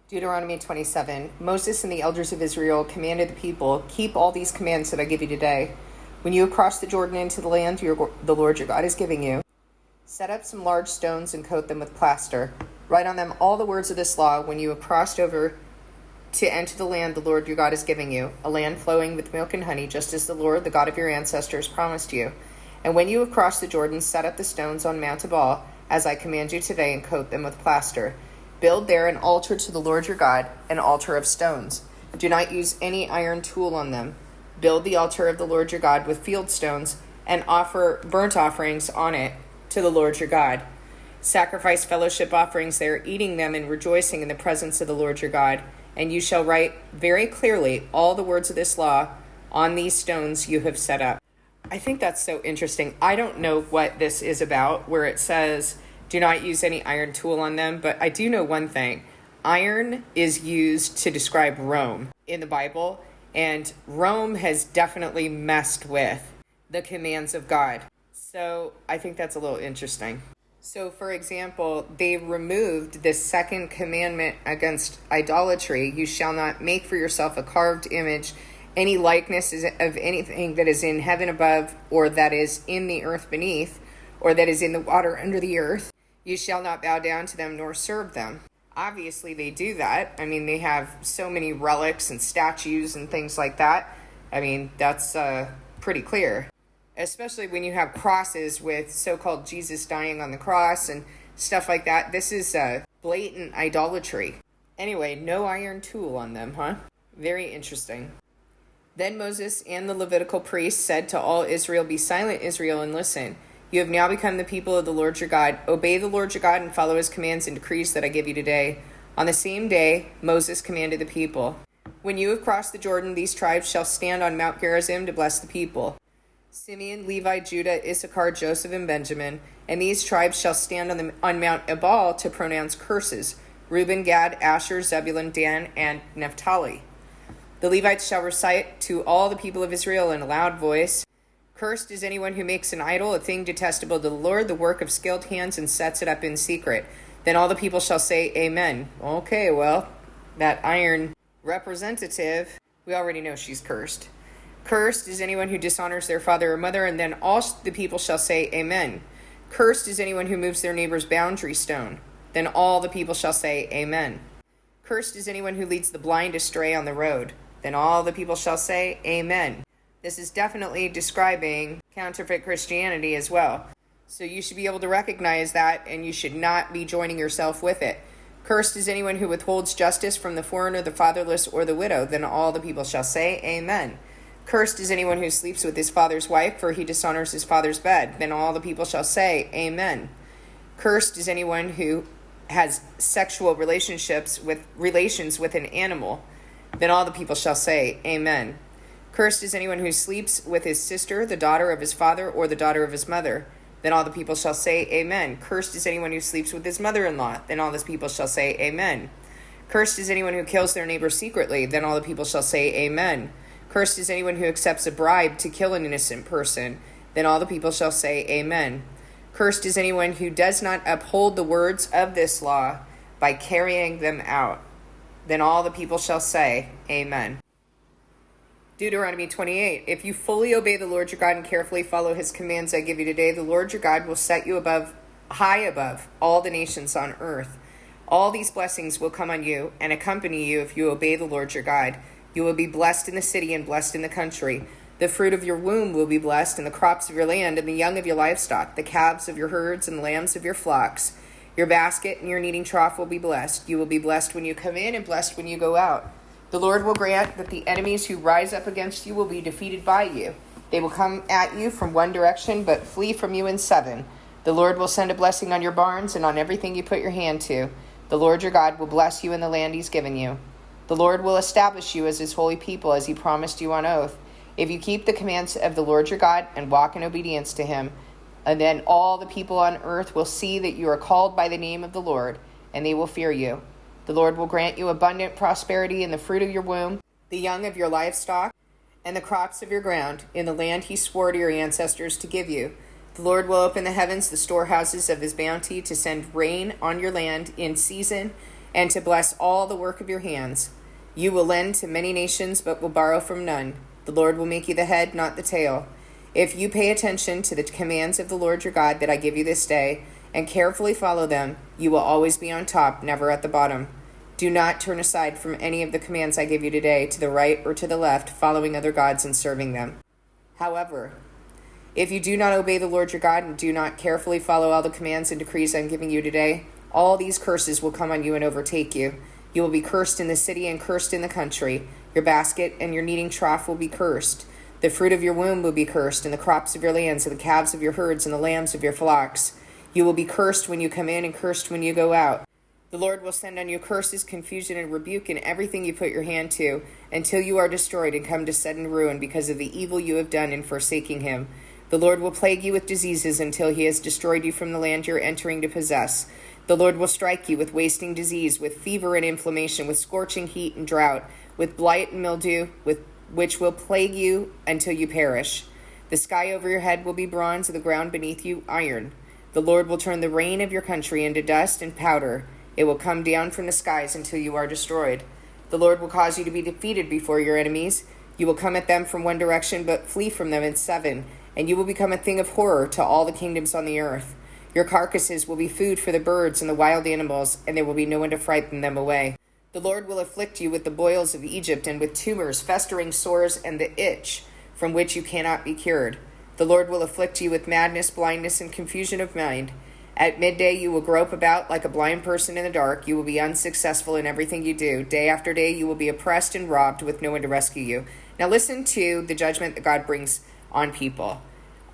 Deuteronomy 27. Moses and the elders of Israel commanded the people, "Keep all these commands that I give you today. When you have crossed the Jordan into the land the Lord your God is giving you, set up some large stones and coat them with plaster. Write on them all the words of this law when you have crossed over to enter the land the Lord your God is giving you, a land flowing with milk and honey, just as the Lord, the God of your ancestors, promised you. And when you have crossed the Jordan, set up the stones on Mount Ebal, as I command you today, and coat them with plaster. Build there an altar to the Lord your God, an altar of stones. Do not use any iron tool on them. Build the altar of the Lord your God with field stones, and offer burnt offerings on it to the Lord your God. Sacrifice fellowship offerings there, eating them and rejoicing in the presence of the Lord your God. And you shall write very clearly all the words of this law on these stones you have set up." I think that's so interesting. I don't know what this is about, where it says, do not use any iron tool on them, but I do know one thing. Iron is used to describe Rome in the Bible, and Rome has definitely messed with the commands of God. So I think that's a little interesting. So, for example, they removed the second commandment against idolatry. You shall not make for yourself a carved image, any likeness of anything that is in heaven above, or that is in the earth beneath, or that is in the water under the earth. You shall not bow down to them nor serve them. Obviously, they do that. I mean, they have so many relics and statues and things like that. I mean, that's pretty clear. Especially when you have crosses with so-called Jesus dying on the cross and stuff like that. This is blatant idolatry. Anyway, no iron tool on them, huh? Very interesting. Then Moses and the Levitical priests said to all Israel, "Be silent, Israel, and listen. You have now become the people of the Lord your God. Obey the Lord your God and follow his commands and decrees that I give you today." On the same day, Moses commanded the people, "When you have crossed the Jordan, these tribes shall stand on Mount Gerizim to bless the people. Simeon, Levi, Judah, Issachar, Joseph, and Benjamin. And these tribes shall stand on Mount Ebal to pronounce curses. Reuben, Gad, Asher, Zebulun, Dan, and Naphtali. The Levites shall recite to all the people of Israel in a loud voice, 'Cursed is anyone who makes an idol, a thing detestable to the Lord, the work of skilled hands, and sets it up in secret.' Then all the people shall say, 'Amen.'" Okay, well, that iron representative, we already know she's cursed. "Cursed is anyone who dishonors their father or mother," and then all the people shall say, "Amen." "Cursed is anyone who moves their neighbor's boundary stone." Then all the people shall say, "Amen." "Cursed is anyone who leads the blind astray on the road." Then all the people shall say, "Amen." This is definitely describing counterfeit Christianity as well. So you should be able to recognize that, and you should not be joining yourself with it. "Cursed is anyone who withholds justice from the foreigner, the fatherless, or the widow." Then all the people shall say, "Amen." "Cursed is anyone who sleeps with his father's wife, for he dishonors his father's bed." Then all the people shall say, "Amen." "Cursed is anyone who has sexual relations with an animal." Then all the people shall say, "Amen." "Cursed is anyone who sleeps with his sister, the daughter of his father, or the daughter of his mother." Then all the people shall say, "Amen." "Cursed is anyone who sleeps with his mother-in-law." Then all the people shall say, "Amen." "Cursed is anyone who kills their neighbor secretly." Then all the people shall say, "Amen." "Cursed is anyone who accepts a bribe to kill an innocent person." Then all the people shall say, "Amen." "Cursed is anyone who does not uphold the words of this law by carrying them out." Then all the people shall say, "Amen." Deuteronomy 28. If you fully obey the Lord your God and carefully follow his commands I give you today, the Lord your God will set you high above all the nations on earth. All these blessings will come on you and accompany you if you obey the Lord your God. You will be blessed in the city and blessed in the country. The fruit of your womb will be blessed, and the crops of your land, and the young of your livestock, the calves of your herds, and the lambs of your flocks. Your basket and your kneading trough will be blessed. You will be blessed when you come in and blessed when you go out. The Lord will grant that the enemies who rise up against you will be defeated by you. They will come at you from one direction, but flee from you in seven. The Lord will send a blessing on your barns and on everything you put your hand to. The Lord your God will bless you in the land he's given you. The Lord will establish you as his holy people, as he promised you on oath, if you keep the commands of the Lord your God and walk in obedience to him. And then all the people on earth will see that you are called by the name of the Lord, and they will fear you. The Lord will grant you abundant prosperity in the fruit of your womb, the young of your livestock, and the crops of your ground, in the land he swore to your ancestors to give you. The Lord will open the heavens, the storehouses of his bounty, to send rain on your land in season and to bless all the work of your hands. You will lend to many nations, but will borrow from none. The Lord will make you the head, not the tail. If you pay attention to the commands of the Lord your God that I give you this day, and carefully follow them, you will always be on top, never at the bottom. Do not turn aside from any of the commands I give you today, to the right or to the left, following other gods and serving them. However, if you do not obey the Lord your God and do not carefully follow all the commands and decrees I'm giving you today, all these curses will come on you and overtake you. You will be cursed in the city and cursed in the country. Your basket and your kneading trough will be cursed. The fruit of your womb will be cursed, and the crops of your lands, and the calves of your herds, and the lambs of your flocks. You will be cursed when you come in and cursed when you go out. The Lord will send on you curses, confusion, and rebuke in everything you put your hand to, until you are destroyed and come to sudden ruin because of the evil you have done in forsaking him. The Lord will plague you with diseases until he has destroyed you from the land you're entering to possess. The Lord will strike you with wasting disease, with fever and inflammation, with scorching heat and drought, with blight and mildew, which will plague you until you perish. The sky over your head will be bronze, and the ground beneath you iron. The Lord will turn the rain of your country into dust and powder. It will come down from the skies until you are destroyed. The Lord will cause you to be defeated before your enemies. You will come at them from one direction, but flee from them in seven, and you will become a thing of horror to all the kingdoms on the earth. Your carcasses will be food for the birds and the wild animals, and there will be no one to frighten them away. The Lord will afflict you with the boils of Egypt, and with tumors, festering sores, and the itch, from which you cannot be cured. The Lord will afflict you with madness, blindness, and confusion of mind. At midday you will grope about like a blind person in the dark. You will be unsuccessful in everything you do. Day after day you will be oppressed and robbed with no one to rescue you. Now listen to the judgment that God brings on people.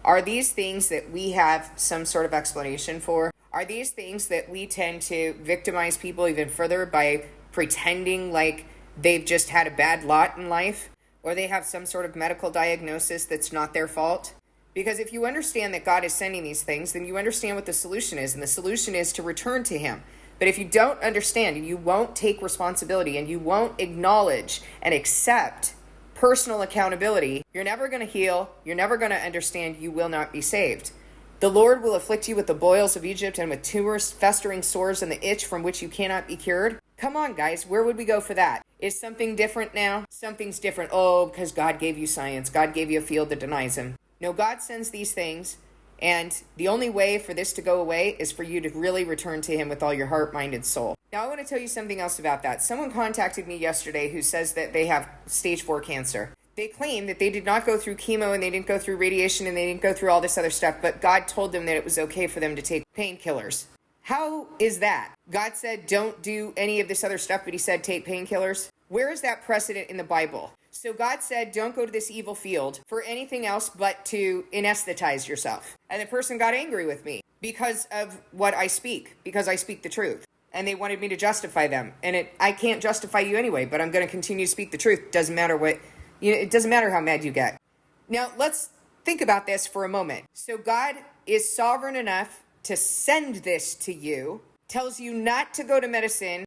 Are these things that we have some sort of explanation for? Are these things that we tend to victimize people even further by pretending like they've just had a bad lot in life, or they have some sort of medical diagnosis that's not their fault? Because if you understand that God is sending these things, then you understand what the solution is, and the solution is to return to him. But if you don't understand and you won't take responsibility and you won't acknowledge and accept personal accountability, you're never going to heal, you're never going to understand, you will not be saved. The Lord will afflict you with the boils of Egypt and with tumors, festering sores, and the itch from which you cannot be cured. Come on, guys, where would we go for that? Is something different now? Something's different. Oh, because God gave you science. God gave you a field that denies him. No, God sends these things, and the only way for this to go away is for you to really return to him with all your heart, mind, and soul. Now, I want to tell you something else about that. Someone contacted me yesterday who says that they have stage 4 cancer. They claim that they did not go through chemo, and they didn't go through radiation, and they didn't go through all this other stuff, but God told them that it was okay for them to take painkillers. How is that? God said don't do any of this other stuff, but he said take painkillers. Where is that precedent in the Bible? So God said don't go to this evil field for anything else but to anesthetize yourself. And the person got angry with me because of what I speak, because I speak the truth. And they wanted me to justify them. And I can't justify you anyway, but I'm going to continue to speak the truth. Doesn't matter what, it doesn't matter how mad you get. Now, let's think about this for a moment. So God is sovereign enough to send this to you, tells you not to go to medicine,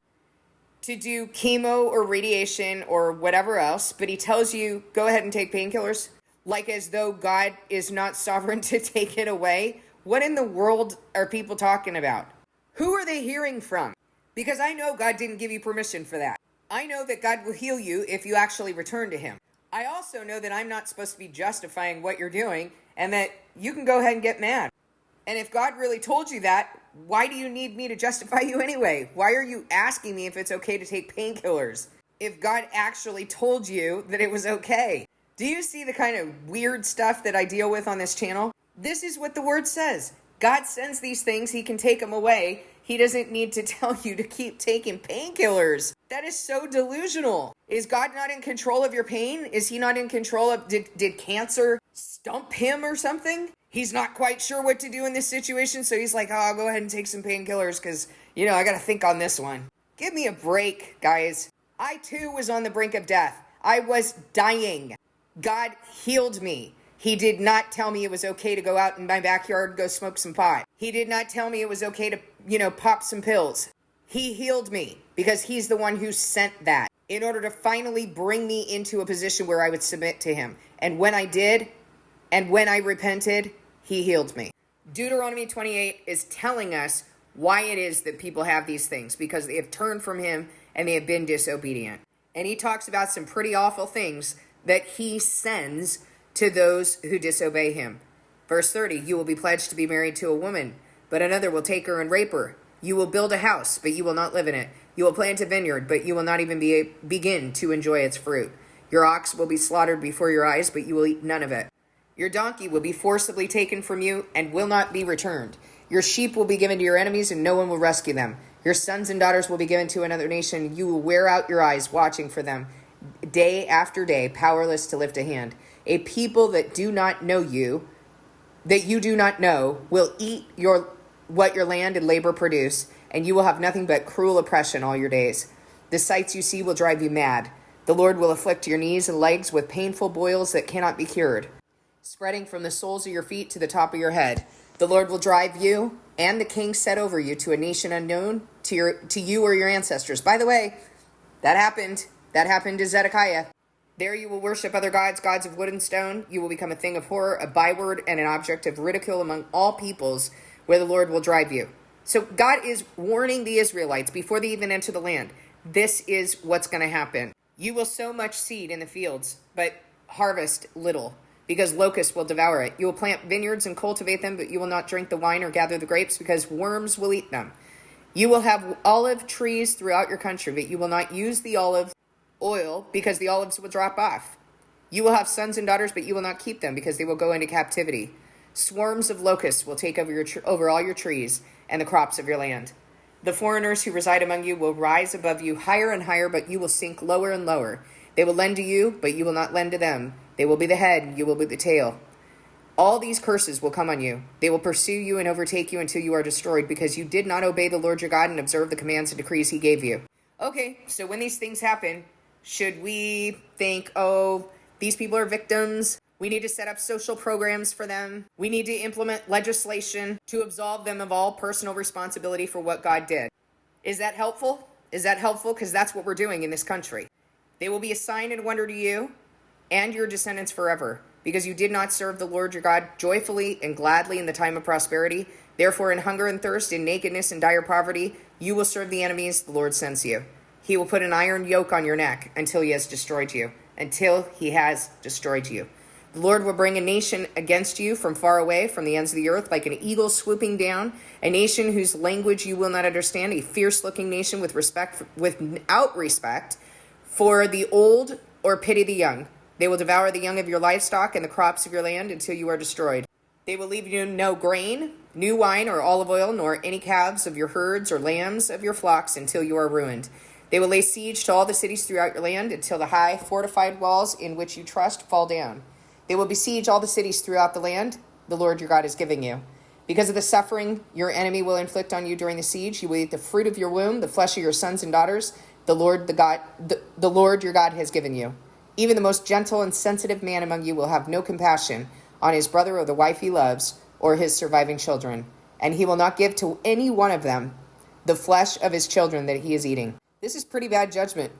to do chemo or radiation or whatever else, but he tells you go ahead and take painkillers, like as though God is not sovereign to take it away. What in the world are people talking about? Who are they hearing from? Because I know God didn't give you permission for that. I know that God will heal you if you actually return to him. I also know that I'm not supposed to be justifying what you're doing, and that you can go ahead and get mad. And if God really told you that, why do you need me to justify you anyway? Why are you asking me if it's okay to take painkillers if God actually told you that it was okay? Do you see the kind of weird stuff that I deal with on this channel? This is what the word says. God sends these things, he can take them away. He doesn't need to tell you to keep taking painkillers. That is so delusional. Is God not in control of your pain? Is he not in control of, did cancer stump him or something? He's not quite sure what to do in this situation, so he's like, I'll go ahead and take some painkillers because, I got to think on this one. Give me a break, guys. I too was on the brink of death. I was dying. God healed me. He did not tell me it was okay to go out in my backyard and go smoke some pot. He did not tell me it was okay to, pop some pills. He healed me because he's the one who sent that in order to finally bring me into a position where I would submit to him. And when I did, and when I repented, he healed me. Deuteronomy 28 is telling us why it is that people have these things, because they have turned from him and they have been disobedient. And he talks about some pretty awful things that he sends to those who disobey him. Verse 30, you will be pledged to be married to a woman, but another will take her and rape her. You will build a house, but you will not live in it. You will plant a vineyard, but you will not even begin to enjoy its fruit. Your ox will be slaughtered before your eyes, but you will eat none of it. Your donkey will be forcibly taken from you and will not be returned. Your sheep will be given to your enemies, and no one will rescue them. Your sons and daughters will be given to another nation. You will wear out your eyes watching for them, day after day, powerless to lift a hand. A people that do not know you, that you do not know, will eat what your land and labor produce, and you will have nothing but cruel oppression all your days. The sights you see will drive you mad. The Lord will afflict your knees and legs with painful boils that cannot be cured, spreading from the soles of your feet to the top of your head. The Lord will drive you and the king set over you to a nation unknown to you or your ancestors. By the way, that happened. That happened to Zedekiah. There you will worship other gods, gods of wood and stone. You will become a thing of horror, a byword, and an object of ridicule among all peoples, where the Lord will drive you. So God is warning the Israelites before they even enter the land. This is what's going to happen. You will sow much seed in the fields, but harvest little, because locusts will devour it. You will plant vineyards and cultivate them, but you will not drink the wine or gather the grapes, because worms will eat them. You will have olive trees throughout your country, but you will not use the olive oil, because the olives will drop off. You will have sons and daughters, but you will not keep them, because they will go into captivity. Swarms of locusts will take over all your trees and the crops of your land. The foreigners who reside among you will rise above you higher and higher, but you will sink lower and lower. They will lend to you, but you will not lend to them. They will be the head, and you will be the tail. All these curses will come on you. They will pursue you and overtake you until you are destroyed, because you did not obey the Lord your God and observe the commands and decrees he gave you. Okay, so when these things happen, should we think, oh, these people are victims? We need to set up social programs for them. We need to implement legislation to absolve them of all personal responsibility for what God did. Is that helpful? Is that helpful? Because that's what we're doing in this country. They will be a sign and wonder to you and your descendants forever, because you did not serve the Lord your God joyfully and gladly in the time of prosperity. Therefore, in hunger and thirst, in nakedness and dire poverty, you will serve the enemies the Lord sends you. He will put an iron yoke on your neck until he has destroyed you. Until he has destroyed you. The Lord will bring a nation against you from far away, from the ends of the earth, like an eagle swooping down, a nation whose language you will not understand, a fierce-looking nation without respect for the old or pity the young. They will devour the young of your livestock and the crops of your land until you are destroyed. They will leave you no grain, new wine or olive oil, nor any calves of your herds or lambs of your flocks until you are ruined. They will lay siege to all the cities throughout your land until the high fortified walls in which you trust fall down. They will besiege all the cities throughout the land the Lord your God is giving you. Because of the suffering your enemy will inflict on you during the siege, you will eat the fruit of your womb, the flesh of your sons and daughters, the Lord your God has given you. Even the most gentle and sensitive man among you will have no compassion on his brother or the wife he loves or his surviving children, and he will not give to any one of them the flesh of his children that he is eating. This is pretty bad judgment.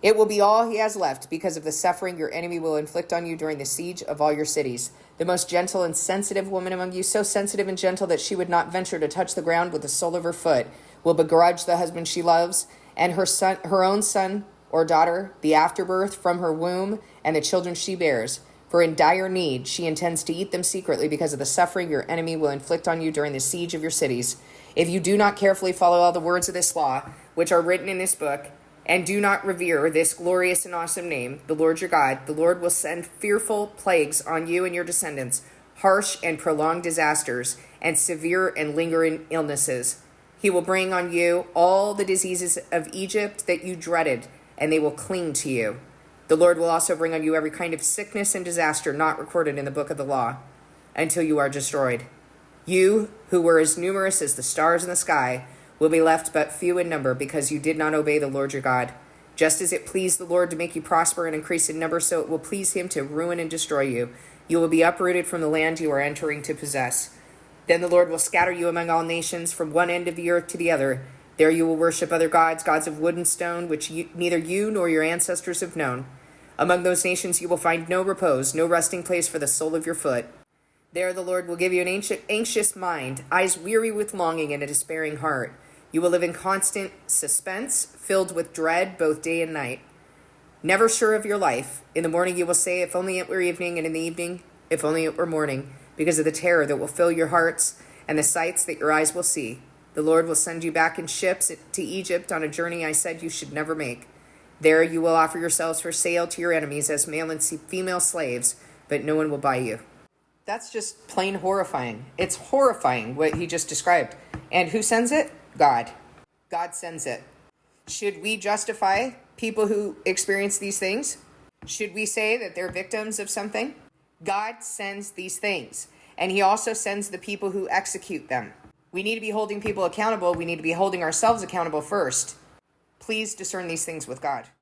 It will be all he has left because of the suffering your enemy will inflict on you during the siege of all your cities. The most gentle and sensitive woman among you, so sensitive and gentle that she would not venture to touch the ground with the sole of her foot, will begrudge the husband she loves, and her own son or daughter, the afterbirth from her womb, and the children she bears. For in dire need she intends to eat them secretly because of the suffering your enemy will inflict on you during the siege of your cities. If you do not carefully follow all the words of this law, which are written in this book, and do not revere this glorious and awesome name, the Lord your God, the Lord will send fearful plagues on you and your descendants, harsh and prolonged disasters, and severe and lingering illnesses. He will bring on you all the diseases of Egypt that you dreaded, and they will cling to you. The Lord will also bring on you every kind of sickness and disaster not recorded in the book of the law, until you are destroyed. You, who were as numerous as the stars in the sky, will be left but few in number, because you did not obey the Lord your God. Just as it pleased the Lord to make you prosper and increase in number, so it will please him to ruin and destroy you. You will be uprooted from the land you are entering to possess. Then the Lord will scatter you among all nations, from one end of the earth to the other. There you will worship other gods, gods of wood and stone, which neither you nor your ancestors have known. Among those nations you will find no repose, no resting place for the sole of your foot. There the Lord will give you an anxious mind, eyes weary with longing, and a despairing heart. You will live in constant suspense, filled with dread both day and night. Never sure of your life. In the morning you will say, if only it were evening, and in the evening, if only it were morning, because of the terror that will fill your hearts and the sights that your eyes will see. The Lord will send you back in ships to Egypt on a journey I said you should never make. There you will offer yourselves for sale to your enemies as male and female slaves, but no one will buy you. That's just plain horrifying. It's horrifying what he just described. And who sends it? God. God sends it. Should we justify people who experience these things? Should we say that they're victims of something? God sends these things, and he also sends the people who execute them. We need to be holding people accountable. We need to be holding ourselves accountable first. Please discern these things with God.